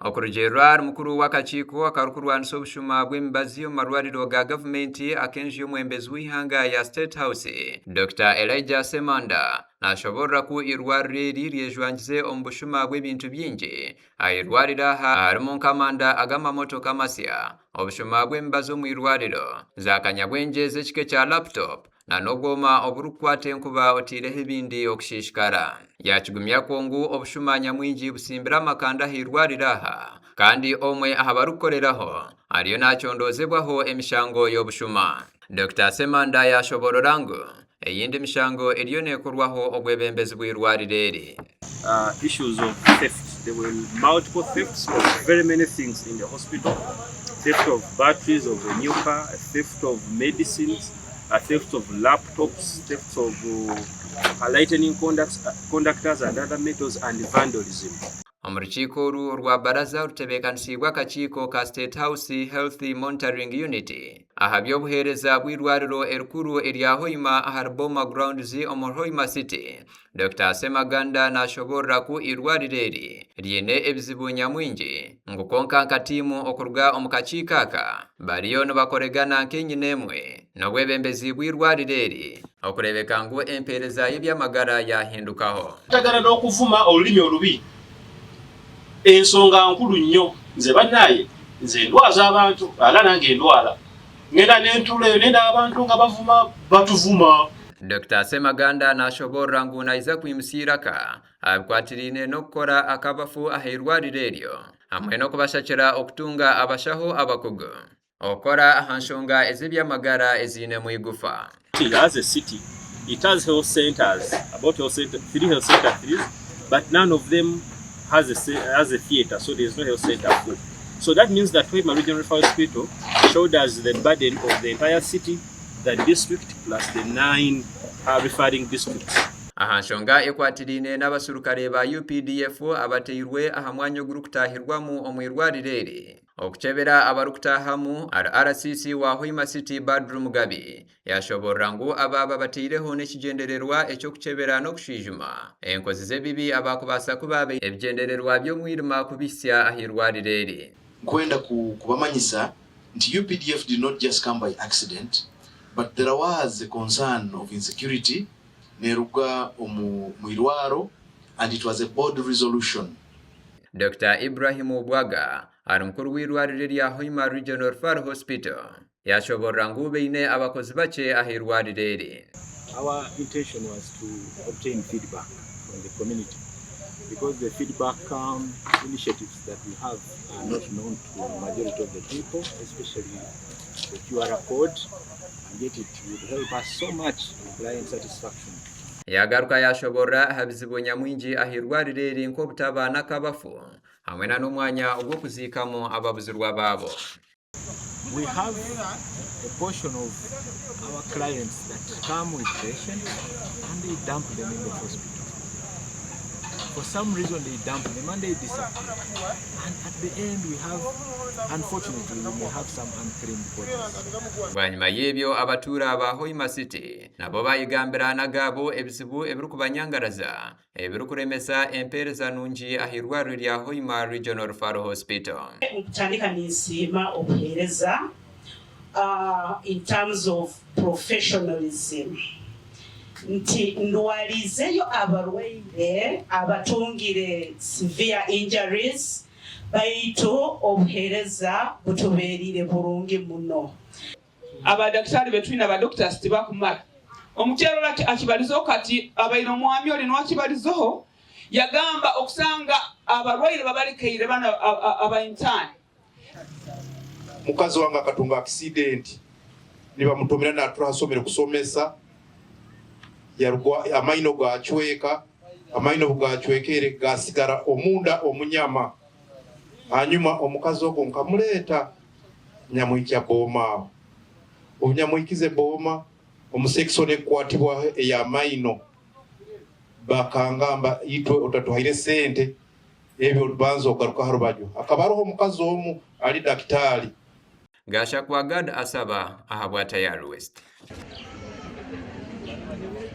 Okurujerwa mukuru w'akakiiko akarukurwanisa obushuma bw'emibazi omu marwariro ga gavumenti akenshi y'omwembezi w'ihanga ya State House Dr. Elijah Semanda nashoborra ku irwariro eri ryejwangize omu bushuma bw'ebintu bingi ayirwariro aha harimu nk'amanda ag'amamotoka masya obushuma bw'emibazi omu irwariro za kanyabwengye z'ekika kya laptop na n'obwoma oburukukwata enkuba otiireho ebindi okushishikara yakigumya kongu obushuma nyamwingi busimbira amakanda ah'irwariro aha kandi omwe aha barukukoreraho ariyo nakyondozebwaho emishango y'obushuma. Dr. Semanda yashoborora ngu eyindi mishango eriyo nekorwaho obwebembezi bw'irwariro eri. Issues of theft. There were multiple thefts of very many things in the hospital. Theft of batteries of a new car, a theft of medicines, a theft of laptops, theft of lightning conductors and other metals, and vandalism. Omurukiiko oru rwa baraza rutebeekanisibwa akakiiko ka State House Health Monitoring Unit aha by'obuheereza bw'irwariro erikuru erya Hoima aha Boma Grounds omu Hoima City. Dr. Semaganda nashoborra ku irwariro eri ryine ebizibu nyamwingi ngu konka nkatiimu okuruga omu kakiiko aka bariyo nibakoregana nk'enyine emwe n'obwebembezi bw'irwariro eri okurebeka ngu empeereza y'ebyamagara yahindukaho. Tagara n'okuvuma olulimi olubi ensonga nkulu nnyo nze bannaye nze ndwaza abantu ala nange ndwala ngenda n'entulo nenda abantu nga bavuma batuvuma. Dr. Semaganda nashoborra ngu naiza kwimusiraka abikwatirine n'okukora akabafu ah'irwariro eryo hamwe n'okubashakira okutunga abashaho abakugu okora aha nshonga ez'ebyamagara ezine mu igufa. As a city, it has health centers, about 3 health centers, but none of them has a theater, so there is no health center full. So that means that Hoima Regional Referral Hospital shoulders the burden of the entire city, the district, plus the 9 referring districts. Aha nshonga ekwatirine n'abasurukare ba UPDF abateirwe aha mwanya ogurukutahirwamu omu irwariro eri okuchebera abarukutahamu RCC wa Hoima City Badru Mugabi yashoborra ngu ababa bateireho n'ekigendererwa ekyokuchebera n'okushijuma enkozi z'ebibi abakubasa kubabe ebigendererwa by'omwirima kubisya ah'irwariro eri. Nkwenda kubamanyisa nti UPDF did not just come by accident, but there was a concern of insecurity neruga mu irwaro, and it was a board resolution. Dr. Ibrahim Obwaga ari mukuru w'irwariro rya Hoima Regional Referral Hospital yashoborra ngu beine abakozi bake ah'irwariro eri. Our intention was to obtain feedback from the community because the feedback initiatives that we have are not known to the majority of the people, especially the QR code, and yet it would help us so much in client satisfaction. Yagaruka yashoborra habizibu nyamwingi ah'irwariro eri nk'obutaba n'akabafu hamwe n'omwanya ogw'okuziikamu ababuzirwa babo. We have a portion of our clients that come with patients and they dump them in the hospital. For some reason they dump them and they disappear. And at the end we have, unfortunately, we may have some unclaimed bodies. Bwanyuma y'ebyo abatura ba Hoima City nabo bayigambira nagabo ebizibu ebirukubanyangaraza ebirukuremesa empeereza nungi ah'irwariro rya Hoima Regional Referral Hospital. Okutandika n'ensiima obuheereza in terms of professionalism. Nti ndwalizeyo abarwaire abatungire severe injuries baitu obuheereza butoberire bulungi muno. Abadaktari betwina abadoctors tibakumala omukyalo lati akibalizo kati abaino mwami oli nwakibalizoho yagamba okusanga abarwaire babalikeire bana abayintani. Mukazi wange akatunga accident nibamutomera n'aturasomera kusomesa yarugwa amaino gachweka amaino gachwekere gasigara omunda omunyama hanyuma omukazi ogwo nkamuleta nyamwikya boma obunyamwikize boma omusekisone kwatibwa ya maino bakangamba itwe otatuhaire sente ebyo banzo garuka harubajo akabaroho omukazi omu ali daktari Gasha kwa Gad Asaba ahabwa Tayari West.